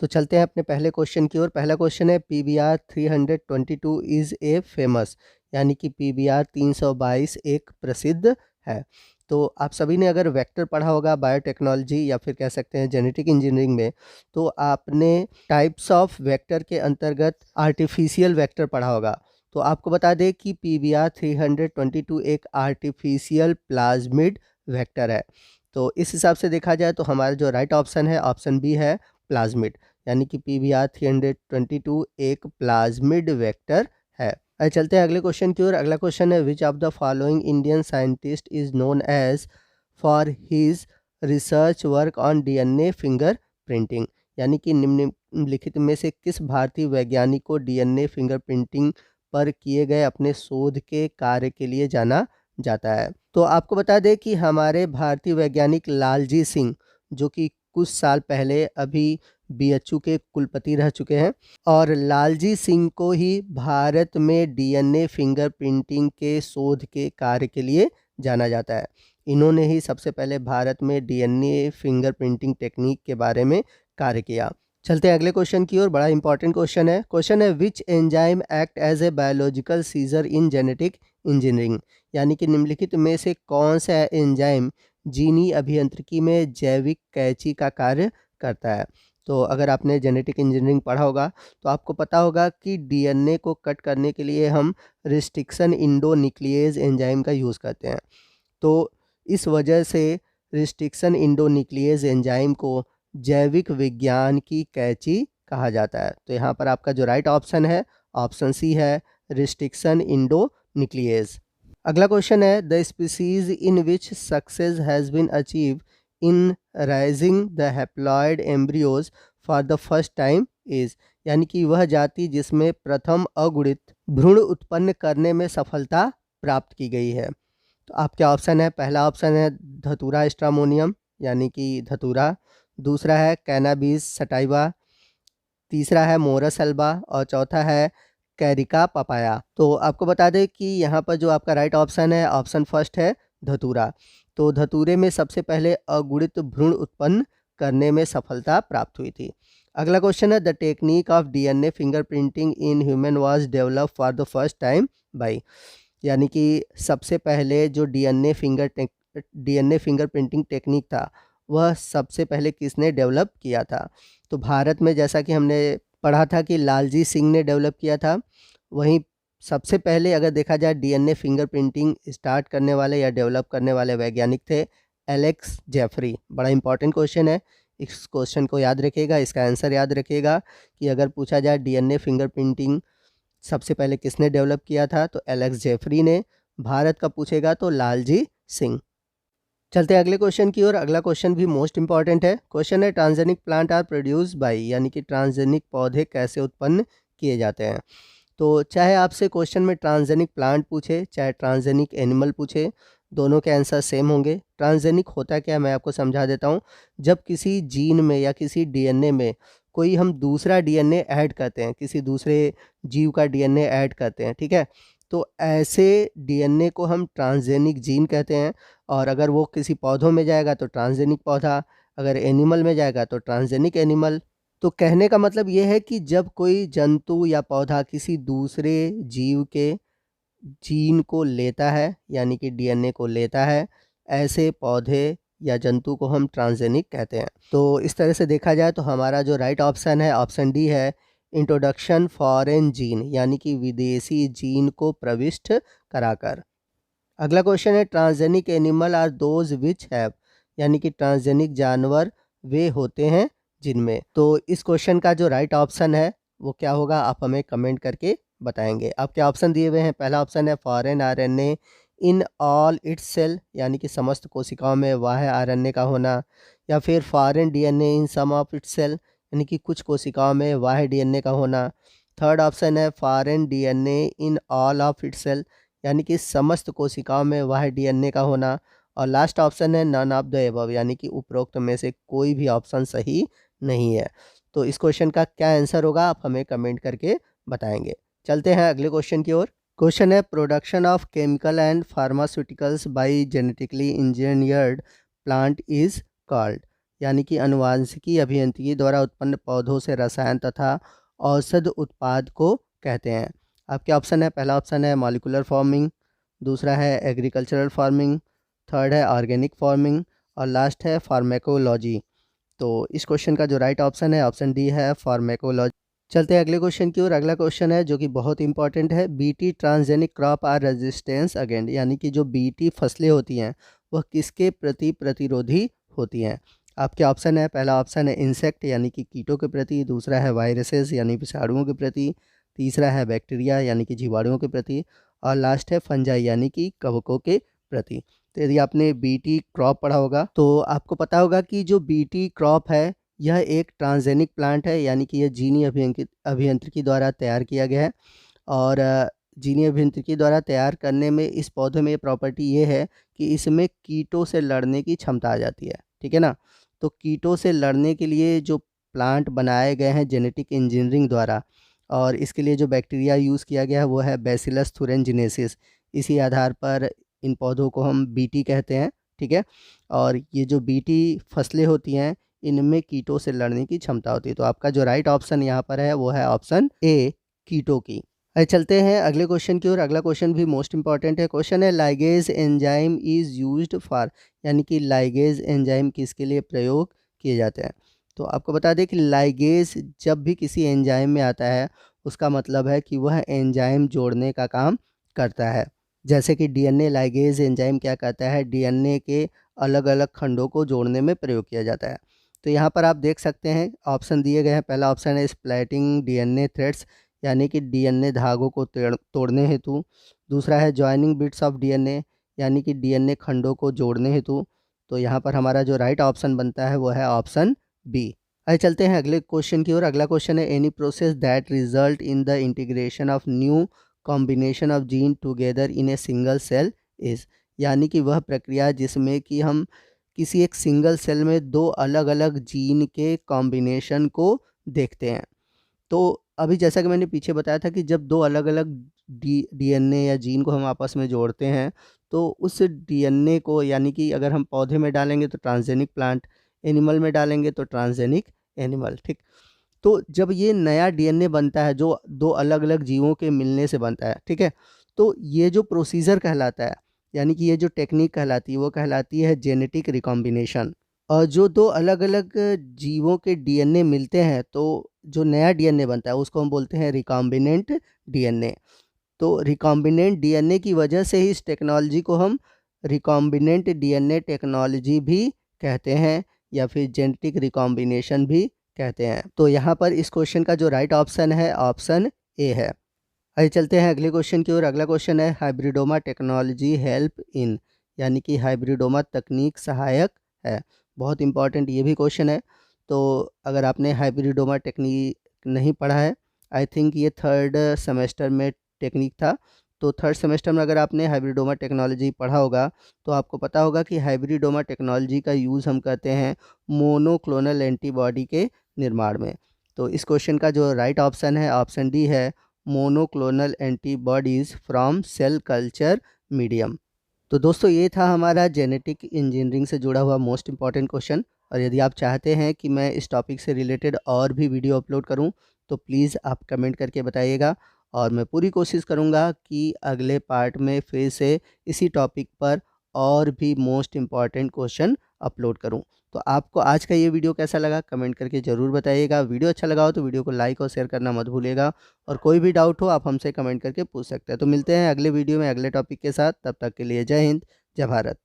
तो चलते हैं अपने पहले क्वेश्चन की ओर। पहला क्वेश्चन है PBR 322 इज़ ए फेमस, यानी कि PBR 322 एक प्रसिद्ध है। तो आप सभी ने अगर वेक्टर पढ़ा होगा बायोटेक्नोलॉजी या फिर कह सकते हैं जेनेटिक इंजीनियरिंग में, तो आपने टाइप्स ऑफ वेक्टर के अंतर्गत आर्टिफिशियल वेक्टर पढ़ा होगा। तो आपको बता दें कि PBR 322 एक आर्टिफिशियल प्लाज्मिड वेक्टर है। तो इस हिसाब से देखा जाए तो हमारा जो राइट ऑप्शन है ऑप्शन बी है प्लाज्मिड, यानी कि PBR 322 एक प्लाज्मिड वेक्टर है। चलते हैं अगले क्वेश्चन की ओर। अगला क्वेश्चन है which of the following Indian scientist is known as for his research work on DNA finger printing, यानी कि निम्नलिखित में से किस भारतीय वैज्ञानिक को DNA फिंगर प्रिंटिंग पर किए गए अपने शोध के कार्य के लिए जाना जाता है। तो आपको बता दें कि हमारे भारतीय वैज्ञानिक लालजी सिंह, जो कि कुछ साल पहले अभी BHU के कुलपति रह चुके हैं, और लालजी सिंह को ही भारत में DNA फिंगर प्रिंटिंग के शोध के कार्य के लिए जाना जाता है। इन्होंने ही सबसे पहले भारत में DNA फिंगर प्रिंटिंग टेक्निक के बारे में कार्य किया। चलते हैं अगले क्वेश्चन की ओर। बड़ा इंपॉर्टेंट क्वेश्चन है। क्वेश्चन है which enzyme act as a biological scissor in genetic engineering, यानी कि निम्नलिखित में से कौन सा एंजाइम जीनी अभियांत्रिकी में जैविक कैंची का कार्य करता है। तो अगर आपने जेनेटिक इंजीनियरिंग पढ़ा होगा तो आपको पता होगा कि DNA को कट करने के लिए हम रिस्ट्रिक्शन इंडोन्यूक्लियेज एंजाइम का यूज़ करते हैं। तो इस वजह से रिस्ट्रिक्शन इंडोन्यूक्लियेज एंजाइम को जैविक विज्ञान की कैंची कहा जाता है। तो यहाँ पर आपका जो राइट ऑप्शन है ऑप्शन सी है रिस्ट्रिक्शन इंडोन्यूक्लियेज। अगला क्वेश्चन है the species in which success has been achieve in raising the haploid embryos for the first time is, यानी कि वह जाति जिसमें प्रथम अगुणित भ्रूण उत्पन्न करने में सफलता प्राप्त की गई है। तो आपके ऑप्शन है, पहला ऑप्शन है धतूरा स्ट्रामोनियम, यानी कि धतूरा। दूसरा है कैनाबिस सटाइवा। तीसरा है मोरस अल्बा और चौथा है कैरिका पपाया। तो आपको बता दें कि यहाँ पर जो आपका राइट ऑप्शन है ऑप्शन फर्स्ट है धतूरा। तो धतूरे में सबसे पहले अगुणित भ्रूण उत्पन्न करने में सफलता प्राप्त हुई थी। अगला क्वेश्चन है the technique of DNA finger printing in human was develop for the first time by, यानी कि सबसे पहले जो DNA फिंगर प्रिंटिंग टेक्निक था वह सबसे पहले किसने डेवलप किया था। तो भारत में जैसा कि हमने पढ़ा था कि लालजी सिंह ने डेवलप किया था, वहीं सबसे पहले अगर देखा जाए DNA फिंगर प्रिंटिंग स्टार्ट करने वाले या डेवलप करने वाले वैज्ञानिक थे एलेक्स जेफरी। बड़ा इंपॉर्टेंट क्वेश्चन है, इस क्वेश्चन को याद रखिएगा, इसका आंसर याद रखिएगा कि अगर पूछा जाए DNA फिंगर प्रिंटिंग सबसे पहले किसने डेवलप किया था तो एलेक्स जेफरी ने। भारत का पूछेगा तो लालजी सिंह। चलते हैं अगले क्वेश्चन की ओर। अगला क्वेश्चन भी मोस्ट इंपॉर्टेंट है। क्वेश्चन है transgenic plant are produce by, यानी कि ट्रांसजेनिक पौधे कैसे उत्पन्न किए जाते हैं। तो चाहे आपसे क्वेश्चन में ट्रांसजेनिक प्लांट पूछे चाहे ट्रांसजेनिक एनिमल पूछे, दोनों के आंसर सेम होंगे। ट्रांसजेनिक होता क्या है मैं आपको समझा देता हूँ। जब किसी जीन में या किसी DNA में कोई हम दूसरा DNA ऐड करते हैं, किसी दूसरे जीव का DNA ऐड करते हैं, ठीक है, तो ऐसे DNA को हम ट्रांसजेनिक जीन कहते हैं। और अगर वो किसी पौधों में जाएगा तो ट्रांसजेनिक पौधा, अगर एनिमल में जाएगा तो ट्रांसजेनिक एनिमल। तो कहने का मतलब ये है कि जब कोई जंतु या पौधा किसी दूसरे जीव के जीन को लेता है, यानी कि DNA को लेता है, ऐसे पौधे या जंतु को हम ट्रांसजेनिक कहते हैं। तो इस तरह से देखा जाए तो हमारा जो राइट ऑप्शन है ऑप्शन डी है इंट्रोडक्शन फॉरेन जीन, यानी कि विदेशी जीन को प्रविष्ट कराकर। अगला क्वेश्चन है transgenic animal are those which have, यानी कि ट्रांसजेनिक जानवर वे होते हैं जिनमें। तो इस क्वेश्चन का जो राइट ऑप्शन है वो क्या होगा आप हमें कमेंट करके बताएंगे। आपके ऑप्शन दिए हुए हैं। पहला ऑप्शन है foreign RNA in all its cell, यानी कि समस्त कोशिकाओं में बाह्य RNA का होना, या फिर foreign DNA in some of its cell, यानी कि कुछ कोशिकाओं में बाह्य DNA का होना। थर्ड ऑप्शन है foreign DNA in all of its cell, यानी कि समस्त कोशिकाओं में वह DNA का होना। और लास्ट ऑप्शन है नन ऑफ द एबव, यानी कि उपरोक्त में से कोई भी ऑप्शन सही नहीं है। तो इस क्वेश्चन का क्या आंसर होगा आप हमें कमेंट करके बताएंगे। चलते हैं अगले क्वेश्चन की ओर। क्वेश्चन है production of chemical and pharmaceuticals by genetically engineered plant is called, यानी कि आनुवांशिकी अभियांत्रिकी द्वारा उत्पन्न पौधों से रसायन तथा औषध उत्पाद को कहते हैं। आपके ऑप्शन है, पहला ऑप्शन है मॉलिक्यूलर फार्मिंग, दूसरा है एग्रीकल्चरल फार्मिंग, थर्ड है ऑर्गेनिक फार्मिंग और लास्ट है फार्मेकोलॉजी। तो इस क्वेश्चन का जो राइट ऑप्शन है ऑप्शन डी है फार्मेकोलॉजी। चलते हैं अगले क्वेश्चन की ओर। अगला क्वेश्चन है जो कि बहुत इंपॉर्टेंट है, BT transgenic crop are resistance against, यानी कि जो बीटी फसलें होती हैं वह किसके प्रति प्रतिरोधी होती हैं। आपके ऑप्शन है, पहला ऑप्शन है इंसेक्ट यानी कि कीटों के प्रति, दूसरा है वायरसेस यानी विषाणुओं के प्रति, तीसरा है बैक्टीरिया यानी कि जीवाणुओं के प्रति और लास्ट है फंजाई यानी कि कवकों के प्रति। तो यदि आपने बीटी क्रॉप पढ़ा होगा तो आपको पता होगा कि जो बीटी क्रॉप है यह एक ट्रांसजेनिक प्लांट है, यानी कि यह जीनी अभियांत्रिकी द्वारा तैयार किया गया है। और जीनी अभियांत्रिकी द्वारा तैयार करने में इस पौधे में प्रॉपर्टी ये है कि इसमें कीटों से लड़ने की क्षमता आ जाती है, ठीक है ना। तो कीटों से लड़ने के लिए जो प्लांट बनाए गए हैं जेनेटिक इंजीनियरिंग द्वारा, और इसके लिए जो बैक्टीरिया यूज़ किया गया है वो है बैसिलस thuringiensis। इसी आधार पर इन पौधों को हम बीटी कहते हैं, ठीक है। और ये जो बीटी फसलें होती हैं इनमें कीटों से लड़ने की क्षमता होती है। तो आपका जो राइट ऑप्शन यहाँ पर है वो है ऑप्शन ए, कीटों की। चलते हैं अगले क्वेश्चन की ओर। अगला क्वेश्चन भी मोस्ट इंपॉर्टेंट है। क्वेश्चन है ligase enzyme is used for, यानी कि लाइगेज एंजाइम किसके लिए प्रयोग किए जाते हैं। तो आपको बता दें कि लाइगेज जब भी किसी एंजाइम में आता है उसका मतलब है कि वह एंजाइम जोड़ने का काम करता है। जैसे कि डीएनए लाइगेज एंजाइम क्या करता है, डीएनए के अलग अलग खंडों को जोड़ने में प्रयोग किया जाता है। तो यहाँ पर आप देख सकते हैं ऑप्शन दिए गए हैं। पहला ऑप्शन है स्प्लाइटिंग डीएनए थ्रेड्स, यानी कि डीएनए धागों को तोड़ने हेतु। दूसरा है जॉइनिंग बिट्स ऑफ डीएनए, यानी कि डीएनए खंडों को जोड़ने हेतु। तो यहाँ पर हमारा जो राइट ऑप्शन बनता है वो है ऑप्शन बी। आइए चलते हैं अगले क्वेश्चन की ओर। अगला क्वेश्चन है any process that result in the integration of new combination of gene together in a single cell is, यानी कि वह प्रक्रिया जिसमें कि हम किसी एक सिंगल सेल में दो अलग अलग जीन के कॉम्बिनेशन को देखते हैं। तो अभी जैसा कि मैंने पीछे बताया था कि जब दो अलग अलग डीएनए या जीन को हम आपस में जोड़ते हैं तो उस डीएनए को, यानी कि अगर हम पौधे में डालेंगे तो ट्रांसजेनिक प्लांट, एनिमल में डालेंगे तो ट्रांसजेनिक एनिमल, ठीक। तो जब ये नया डीएनए बनता है जो दो अलग अलग जीवों के मिलने से बनता है, ठीक है, तो ये जो प्रोसीजर कहलाता है, यानी कि ये जो टेक्निक कहलाती है वो कहलाती है जेनेटिक रिकॉम्बिनेशन। और जो दो अलग अलग जीवों के डीएनए मिलते हैं तो जो नया डीएनए बनता है उसको हम बोलते हैं रिकॉम्बिनेंट डीएनए। तो रिकॉम्बिनेंट डीएनए की वजह से ही इस टेक्नोलॉजी को हम रिकॉम्बिनेंट डीएनए टेक्नोलॉजी भी कहते हैं या फिर जेनेटिक रिकॉम्बिनेशन भी कहते हैं। तो यहाँ पर इस क्वेश्चन का जो राइट ऑप्शन है ऑप्शन ए है। आइए चलते हैं अगले क्वेश्चन की ओर। अगला क्वेश्चन है हाइब्रिडोमा टेक्नोलॉजी हेल्प इन, यानी कि हाइब्रिडोमा तकनीक सहायक है। बहुत इंपॉर्टेंट ये भी क्वेश्चन है। तो अगर आपने हाइब्रिडोमा टेक्निक नहीं पढ़ा है, आई थिंक ये थर्ड सेमेस्टर में टेक्निक था, तो थर्ड सेमेस्टर में अगर आपने हाइब्रिडोमा टेक्नोलॉजी पढ़ा होगा तो आपको पता होगा कि हाइब्रिडोमा टेक्नोलॉजी का यूज़ हम करते हैं मोनोक्लोनल एंटीबॉडी के निर्माण में। तो इस क्वेश्चन का जो राइट ऑप्शन है ऑप्शन डी है monoclonal antibodies from cell culture medium. तो दोस्तों ये था हमारा जेनेटिक इंजीनियरिंग से जुड़ा हुआ मोस्ट इंपॉर्टेंट क्वेश्चन। और यदि आप चाहते हैं कि मैं इस टॉपिक से रिलेटेड और भी वीडियो अपलोड करूं तो प्लीज़ आप कमेंट करके बताइएगा और मैं पूरी कोशिश करूंगा कि अगले पार्ट में फिर से इसी टॉपिक पर और भी मोस्ट इम्पॉर्टेंट क्वेश्चन अपलोड करूं। तो आपको आज का ये वीडियो कैसा लगा कमेंट करके ज़रूर बताइएगा। वीडियो अच्छा लगा हो तो वीडियो को लाइक और शेयर करना मत भूलिएगा और कोई भी डाउट हो आप हमसे कमेंट करके पूछ सकते हैं। तो मिलते हैं अगले वीडियो में अगले टॉपिक के साथ, तब तक के लिए जय हिंद, जय भारत।